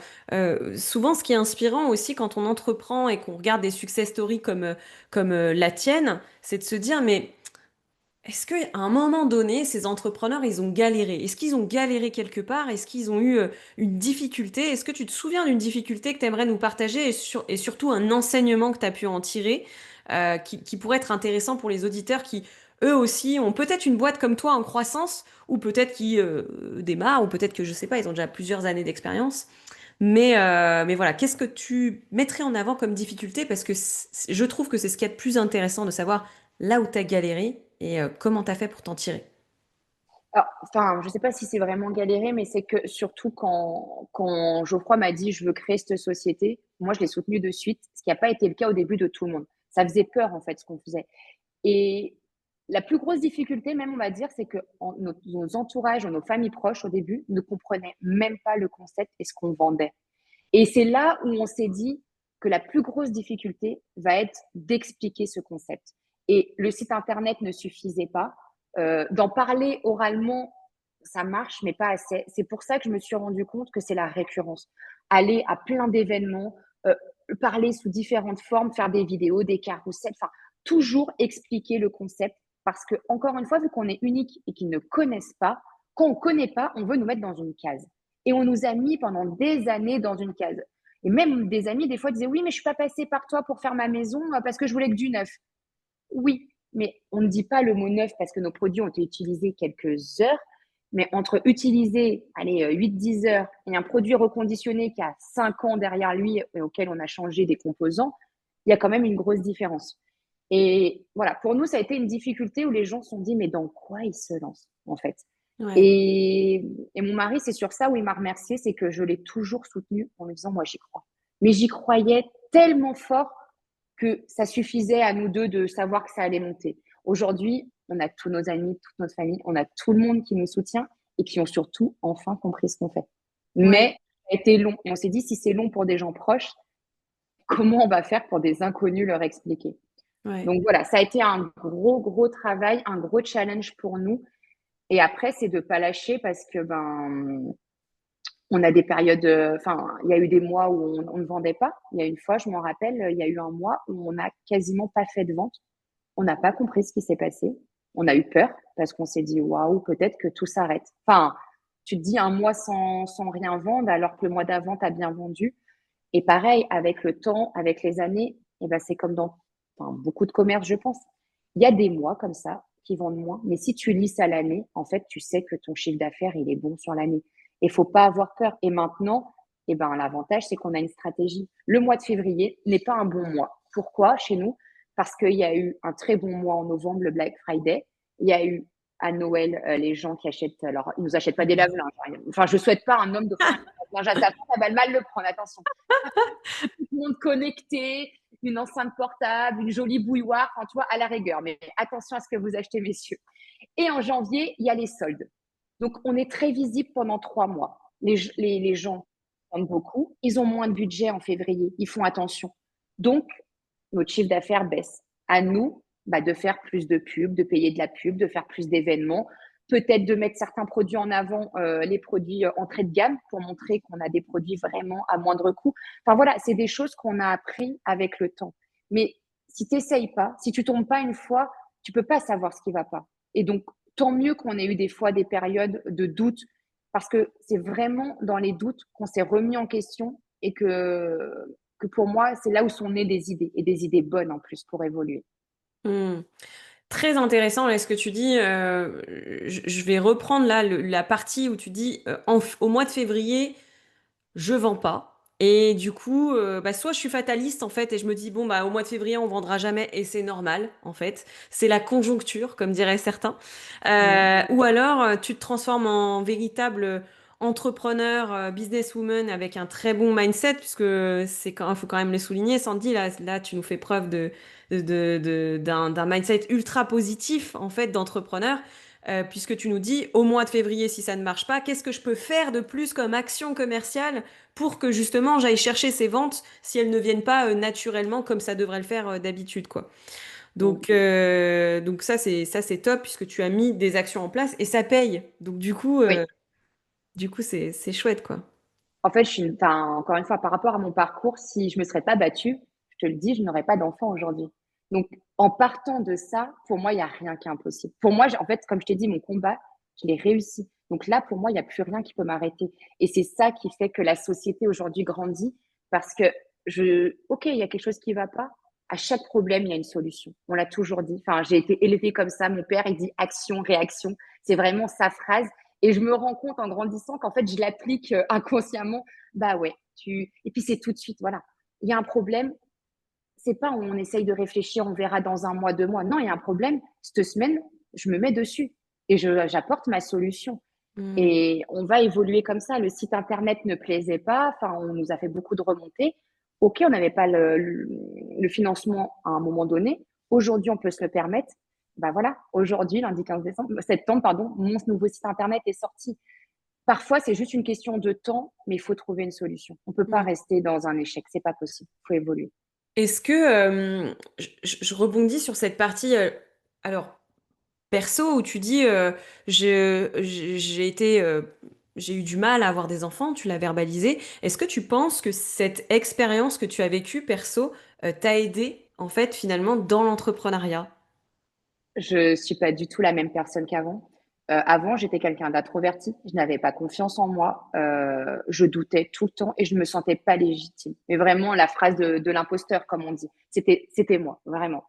Souvent, ce qui est inspirant aussi quand on entreprend et qu'on regarde des success stories comme la tienne, c'est de se dire, mais est-ce qu'à un moment donné, ces entrepreneurs, ils ont galéré? Est-ce qu'ils ont galéré quelque part? Est-ce qu'ils ont eu une difficulté? Est-ce que tu te souviens d'une difficulté que tu aimerais nous partager et surtout un enseignement que tu as pu en tirer qui pourrait être intéressant pour les auditeurs qui, eux aussi, ont peut-être une boîte comme toi en croissance ou peut-être qui démarrent ou peut-être que, je sais pas, ils ont déjà plusieurs années d'expérience. Mais voilà, qu'est-ce que tu mettrais en avant comme difficulté? Parce que je trouve que c'est ce qu'il y a de plus intéressant de savoir là où tu as galéré et comment tu as fait pour t'en tirer. Alors, enfin, je ne sais pas si c'est vraiment galéré, mais c'est que surtout quand Geoffroy m'a dit je veux créer cette société, moi je l'ai soutenu de suite, ce qui n'a pas été le cas au début de tout le monde. Ça faisait peur en fait ce qu'on faisait. Et la plus grosse difficulté, même, on va dire, c'est que nos entourages, nos familles proches, au début, ne comprenaient même pas le concept et ce qu'on vendait. Et c'est là où on s'est dit que la plus grosse difficulté va être d'expliquer ce concept. Et le site internet ne suffisait pas. D'en parler oralement, ça marche, mais pas assez. C'est pour ça que je me suis rendu compte que c'est la récurrence. Aller à plein d'événements, parler sous différentes formes, faire des vidéos, des carousels, enfin, toujours expliquer le concept. Parce que, encore une fois, vu qu'on est unique et qu'ils ne connaissent pas, quand on ne connaît pas, on veut nous mettre dans une case. Et on nous a mis pendant des années dans une case. Et même des amis, des fois, disaient oui, mais je ne suis pas passée par toi pour faire ma maison parce que je voulais que du neuf. Oui, mais on ne dit pas le mot neuf parce que nos produits ont été utilisés quelques heures. Mais entre utiliser, allez, 8-10 heures et un produit reconditionné qui a 5 ans derrière lui et auquel on a changé des composants, il y a quand même une grosse différence. Et voilà, pour nous, ça a été une difficulté où les gens se sont dit, mais dans quoi ils se lancent, en fait? Ouais. Et mon mari, c'est sur ça où il m'a remercié, c'est que je l'ai toujours soutenu en lui disant, moi, j'y crois. Mais j'y croyais tellement fort que ça suffisait à nous deux de savoir que ça allait monter. Aujourd'hui, on a tous nos amis, toute notre famille, on a tout le monde qui nous soutient et qui ont surtout enfin compris ce qu'on fait. Ouais. Mais ça a été long. Et on s'est dit, si c'est long pour des gens proches, comment on va faire pour des inconnus leur expliquer? Ouais. Donc voilà, ça a été un gros, gros travail, un gros challenge pour nous. Et après, c'est de pas lâcher parce que on a des périodes, enfin, il y a eu des mois où on ne vendait pas. Il y a une fois, je m'en rappelle, il y a eu un mois où on n'a quasiment pas fait de vente. On n'a pas compris ce qui s'est passé. On a eu peur parce qu'on s'est dit, waouh, peut-être que tout s'arrête. Enfin, tu te dis un mois sans rien vendre alors que le mois d'avant, tu as bien vendu. Et pareil, avec le temps, avec les années, eh ben, c'est comme dans enfin, beaucoup de commerces, je pense. Il y a des mois comme ça qui vendent moins, mais si tu lisses à l'année, en fait, tu sais que ton chiffre d'affaires, il est bon sur l'année. Il faut pas avoir peur. Et maintenant, eh ben, l'avantage, c'est qu'on a une stratégie. Le mois de février n'est pas un bon mois. Pourquoi chez nous? Parce qu'il y a eu un très bon mois en novembre, le Black Friday. Il y a eu à Noël les gens qui achètent. Alors, ils nous achètent pas des Mhm. lave-linges, hein. Enfin, je souhaite pas un homme d'offrir un lave-linge à sa femme, ça va mal le prendre. Attention, tout le monde connecté, une enceinte portable, une jolie bouilloire, enfin, tu vois, à la rigueur. Mais attention à ce que vous achetez, messieurs. Et en janvier, il y a les soldes. Donc, on est très visible pendant 3 mois. Les gens vendent beaucoup. Ils ont moins de budget en février. Ils font attention. Donc, notre chiffre d'affaires baisse. À nous, de faire plus de pubs, de payer de la pub, de faire plus d'événements, peut-être de mettre certains produits en avant, les produits entrée de gamme pour montrer qu'on a des produits vraiment à moindre coût. Enfin voilà, c'est des choses qu'on a appris avec le temps. Mais si tu n'essayes pas, si tu tombes pas une fois, tu peux pas savoir ce qui va pas. Et donc, tant mieux qu'on ait eu des fois des périodes de doute, parce que c'est vraiment dans les doutes qu'on s'est remis en question et que pour moi, c'est là où sont nées des idées, et des idées bonnes en plus pour évoluer. Hmm. Très intéressant là ce que tu dis. Je vais reprendre là la partie où tu dis au mois de février, je vends pas. Et du coup, soit je suis fataliste en fait et je me dis bon bah au mois de février on vendra jamais et c'est normal en fait. C'est la conjoncture comme diraient certains. Mm. Ou alors tu te transformes en véritable entrepreneur, businesswoman avec un très bon mindset puisque c'est quand faut quand même le souligner. Sandy là tu nous fais preuve d'un mindset ultra positif en fait d'entrepreneur. Puisque tu nous dis au mois de février si ça ne marche pas, qu'est-ce que je peux faire de plus comme action commerciale pour que justement j'aille chercher ces ventes si elles ne viennent pas naturellement comme ça devrait le faire d'habitude quoi. Mm. Donc ça c'est top puisque tu as mis des actions en place et ça paye. Donc Oui. du coup c'est chouette quoi. En fait, enfin, encore une fois, par rapport à mon parcours, si je me serais pas battue, je te le dis, je n'aurais pas d'enfant aujourd'hui. Donc, en partant de ça, pour moi, il n'y a rien qui est impossible. Pour moi, en fait, comme je t'ai dit, mon combat, je l'ai réussi. Donc là, pour moi, il n'y a plus rien qui peut m'arrêter. Et c'est ça qui fait que la société aujourd'hui grandit parce que ok, il y a quelque chose qui ne va pas. À chaque problème, il y a une solution. On l'a toujours dit. Enfin, j'ai été élevée comme ça. Mon père, il dit action, réaction. C'est vraiment sa phrase. Et je me rends compte en grandissant qu'en fait, je l'applique inconsciemment. Bah ouais, et puis c'est tout de suite, voilà. Il y a un problème, c'est pas on essaye de réfléchir, on verra dans un mois, 2 mois. Non, il y a un problème. Cette semaine, je me mets dessus et j'apporte ma solution. Hmm. Et on va évoluer comme ça. Le site internet ne plaisait pas. Enfin, on nous a fait beaucoup de remontées. Ok, on n'avait pas le financement à un moment donné. Aujourd'hui, on peut se le permettre. Bah voilà, aujourd'hui, lundi 15 décembre, septembre, pardon, mon nouveau site internet est sorti. Parfois, c'est juste une question de temps, mais il faut trouver une solution. On ne peut pas Hmm. rester dans un échec. C'est pas possible. Il faut évoluer. Est-ce que je rebondis sur cette partie alors perso où tu dis j'ai été j'ai eu du mal à avoir des enfants, tu l'as verbalisé. Est-ce que tu penses que cette expérience que tu as vécue perso t'a aidé en fait finalement dans l'entrepreneuriat? Je suis pas du tout la même personne qu'avant. Avant, j'étais quelqu'un d'introverti. Je n'avais pas confiance en moi. Je doutais tout le temps et je me sentais pas légitime. Mais vraiment, la phrase de l'imposteur, comme on dit, c'était moi, vraiment.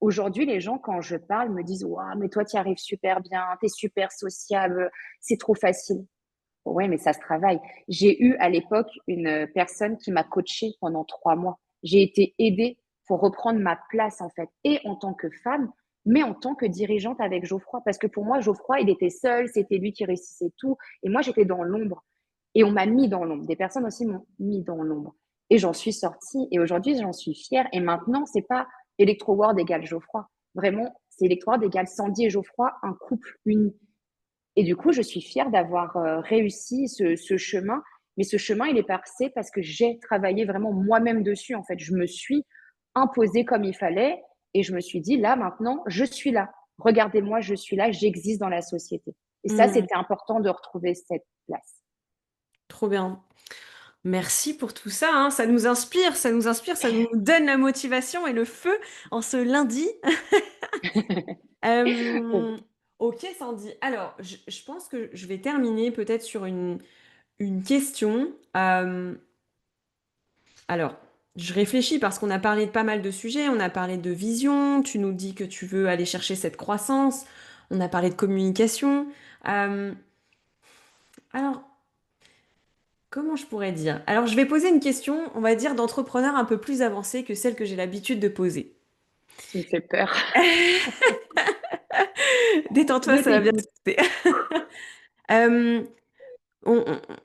Aujourd'hui, les gens, quand je parle, me disent, waouh, mais toi, tu y arrives super bien, tu es super sociable, c'est trop facile. Oui, mais ça se travaille. J'ai eu à l'époque une personne qui m'a coachée pendant 3 mois. J'ai été aidée pour reprendre ma place, en fait, et en tant que femme, mais en tant que dirigeante avec Geoffroy. Parce que pour moi, Geoffroy, il était seul, c'était lui qui réussissait tout. Et moi, j'étais dans l'ombre. Et on m'a mis dans l'ombre. Des personnes aussi m'ont mis dans l'ombre. Et j'en suis sortie. Et aujourd'hui, j'en suis fière. Et maintenant, c'est pas Electro World égale Geoffroy. Vraiment, c'est Electro World égale Sandy et Geoffroy, un couple uni. Et du coup, je suis fière d'avoir réussi ce chemin. Mais ce chemin, il est passé parce que j'ai travaillé vraiment moi-même dessus. En fait, je me suis imposée comme il fallait et je me suis dit, là, maintenant, je suis là. Regardez-moi, je suis là, j'existe dans la société. Et ça, Mmh. c'était important de retrouver cette place. Trop bien. Merci pour tout ça, hein. Ça nous inspire, ça nous donne la motivation et le feu en ce lundi. Hem, OK Sandy. Alors, je pense que je vais terminer peut-être sur une question. Alors, je réfléchis parce qu'on a parlé de pas mal de sujets, on a parlé de vision, tu nous dis que tu veux aller chercher cette croissance, on a parlé de communication. Hem, alors, comment je pourrais dire? Alors, je vais poser une question, on va dire, d'entrepreneur un peu plus avancée que celle que j'ai l'habitude de poser. Tu me fais peur. Détends-toi, Je ça va bien se t'écoute. passer. Hem,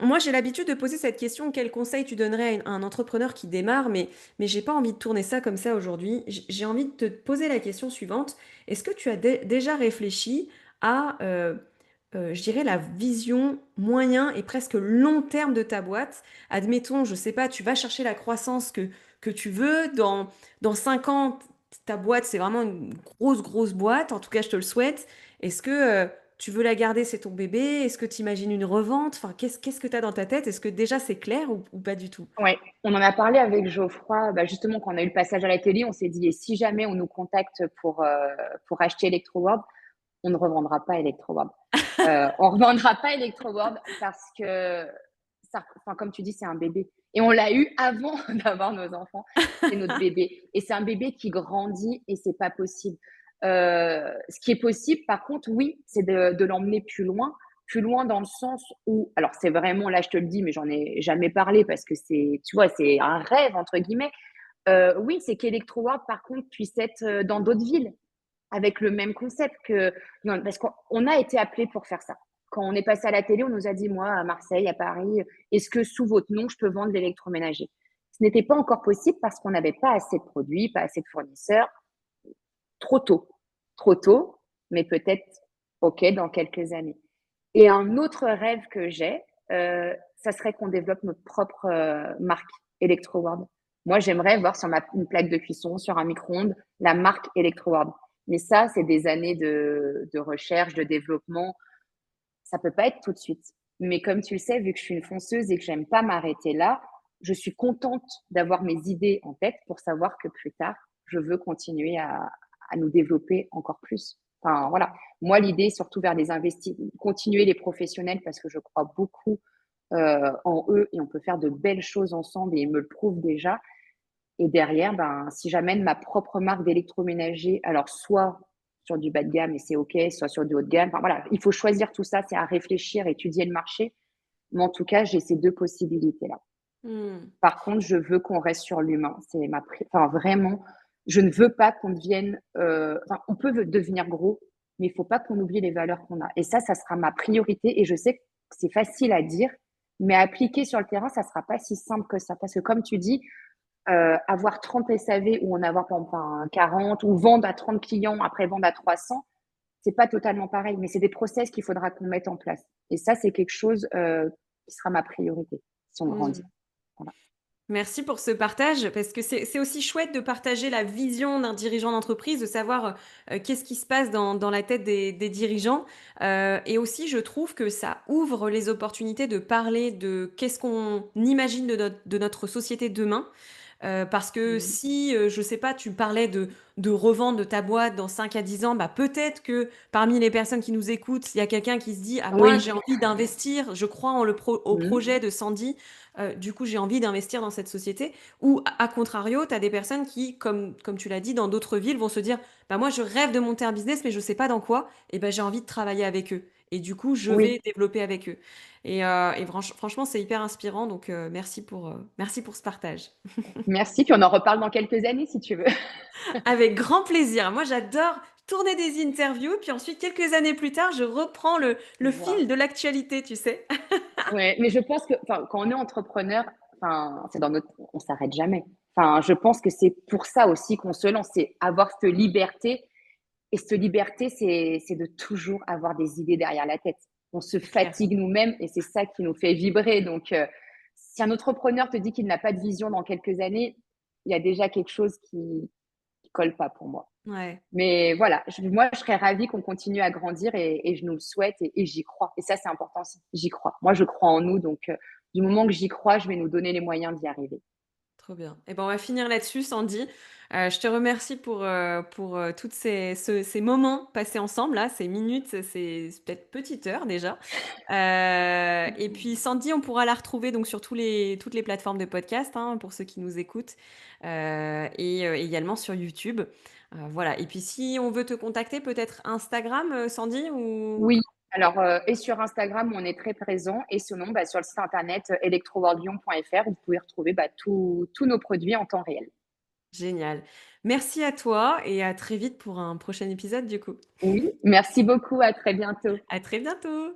moi, j'ai l'habitude de poser cette question, quel conseil tu donnerais à un entrepreneur qui démarre, mais j'ai pas envie de tourner ça comme ça aujourd'hui. J'ai envie de te poser la question suivante. Est-ce que tu as déjà réfléchi à, je dirais, la vision moyen et presque long terme de ta boîte? Admettons, je sais pas, tu vas chercher la croissance que tu veux. Dans 5 ans, ta boîte, c'est vraiment une grosse, grosse boîte. En tout cas, je te le souhaite. Est-ce que tu veux la garder, c'est ton bébé? Est-ce que tu imagines une revente? Enfin, qu'est-ce que tu as dans ta tête? Est-ce que déjà c'est clair ou pas du tout? Ouais, on en a parlé avec Geoffroy, bah, justement, quand on a eu le passage à la télé, on s'est dit, et si jamais on nous contacte pour acheter ElectroWorld, on ne revendra pas ElectroWorld. On ne revendra pas ElectroWorld parce que, ça, enfin, comme tu dis, c'est un bébé. Et on l'a eu avant d'avoir nos enfants. C'est notre bébé. Et c'est un bébé qui grandit et c'est pas possible. Ce qui est possible, par contre, oui, c'est de l'emmener plus loin dans le sens où, alors c'est vraiment, là je te le dis, mais j'en ai jamais parlé parce que c'est, tu vois, c'est un rêve, entre guillemets. Oui, c'est qu'ElectroWorld, par contre, puisse être dans d'autres villes avec le même concept que, non, parce qu'on a été appelé pour faire ça. Quand on est passé à la télé, on nous a dit, moi, à Marseille, à Paris, est-ce que sous votre nom, je peux vendre l'électroménager? Ce n'était pas encore possible parce qu'on n'avait pas assez de produits, pas assez de fournisseurs, trop tôt. Trop tôt, mais peut-être, OK, dans quelques années. Et un autre rêve que j'ai, ça serait qu'on développe notre propre marque ElectroWorld. Moi, j'aimerais voir sur une plaque de cuisson, sur un micro-ondes, la marque ElectroWorld. Mais ça, c'est des années de recherche, de développement. Ça peut pas être tout de suite. Mais comme tu le sais, vu que je suis une fonceuse et que j'aime pas m'arrêter là, je suis contente d'avoir mes idées en tête pour savoir que plus tard, je veux continuer à nous développer encore plus. Enfin, voilà. Moi, l'idée, surtout vers les investissements, continuer les professionnels parce que je crois beaucoup en eux et on peut faire de belles choses ensemble et ils me le prouvent déjà. Et derrière, ben, si j'amène ma propre marque d'électroménager, alors soit sur du bas de gamme et c'est OK, soit sur du haut de gamme. Enfin, voilà, il faut choisir tout ça, c'est à réfléchir, étudier le marché. Mais en tout cas, j'ai ces deux possibilités-là. Hmm. Par contre, je veux qu'on reste sur l'humain. C'est enfin, vraiment, je ne veux pas qu'on devienne. Enfin, on peut devenir gros, mais il ne faut pas qu'on oublie les valeurs qu'on a. Et ça sera ma priorité. Et je sais que c'est facile à dire, mais à appliquer sur le terrain, ça ne sera pas si simple que ça. Parce que comme tu dis, avoir 30 SAV ou en avoir par exemple 40 ou vendre à 30 clients, après vendre à 300, c'est pas totalement pareil, mais c'est des process qu'il faudra qu'on mette en place. Et ça, c'est quelque chose qui sera ma priorité si on grandit. Hmm. Voilà. Merci pour ce partage, parce que c'est aussi chouette de partager la vision d'un dirigeant d'entreprise, de savoir qu'est-ce qui se passe dans la tête des dirigeants. Et aussi, je trouve que ça ouvre les opportunités de parler de qu'est-ce qu'on imagine de notre société demain. Parce que Mm. si, je sais pas, tu parlais de revendre de ta boîte dans 5 à 10 ans, bah peut-être que parmi les personnes qui nous écoutent, il y a quelqu'un qui se dit, ah moi Oui. j'ai envie d'investir, je crois au Mm. projet de Sandy, du coup j'ai envie d'investir dans cette société. Ou à contrario, tu as des personnes qui, comme tu l'as dit, dans d'autres villes vont se dire, bah moi je rêve de monter un business mais je sais pas dans quoi, et ben j'ai envie de travailler avec eux. Et du coup, je Oui. vais développer avec eux. Et franchement, c'est hyper inspirant. Donc, merci pour ce partage. Merci. Puis on en reparle dans quelques années si tu veux. Avec grand plaisir. Moi, j'adore tourner des interviews, puis ensuite, quelques années plus tard, je reprends le fil Voilà. de l'actualité, tu sais. Ouais, mais je pense que enfin, quand on est entrepreneur, enfin, c'est dans notre, on s'arrête jamais. Enfin, je pense que c'est pour ça aussi qu'on se lance, c'est avoir cette liberté. Et cette liberté, c'est de toujours avoir des idées derrière la tête. On se C'est clair. fatigue nous-mêmes et c'est ça qui nous fait vibrer. Donc, si un entrepreneur te dit qu'il n'a pas de vision dans quelques années, il y a déjà quelque chose qui colle pas pour moi. Ouais. Mais voilà, moi, je serais ravie qu'on continue à grandir et je nous le souhaite et j'y crois. Et ça, c'est important aussi. J'y crois. Moi, je crois en nous. Donc, du moment que j'y crois, je vais nous donner les moyens d'y arriver. Trop bien. Et ben, on va finir là-dessus, Sandy. Je te remercie pour, toutes ces moments passés ensemble là, ces minutes, c'est peut-être petite heure déjà. Et puis Sandy, on pourra la retrouver donc sur toutes les plateformes de podcast, hein, pour ceux qui nous écoutent, et également sur YouTube. Voilà et puis si on veut te contacter, peut-être Instagram, Sandy ou Oui, alors, et sur Instagram, on est très présent et sinon, bah, sur le site internet, electroworldlyon.fr, vous pouvez retrouver, bah, tous nos produits en temps réel. génial. Merci à toi et à très vite pour un prochain épisode du coup. Oui, merci beaucoup, à très bientôt. À très bientôt.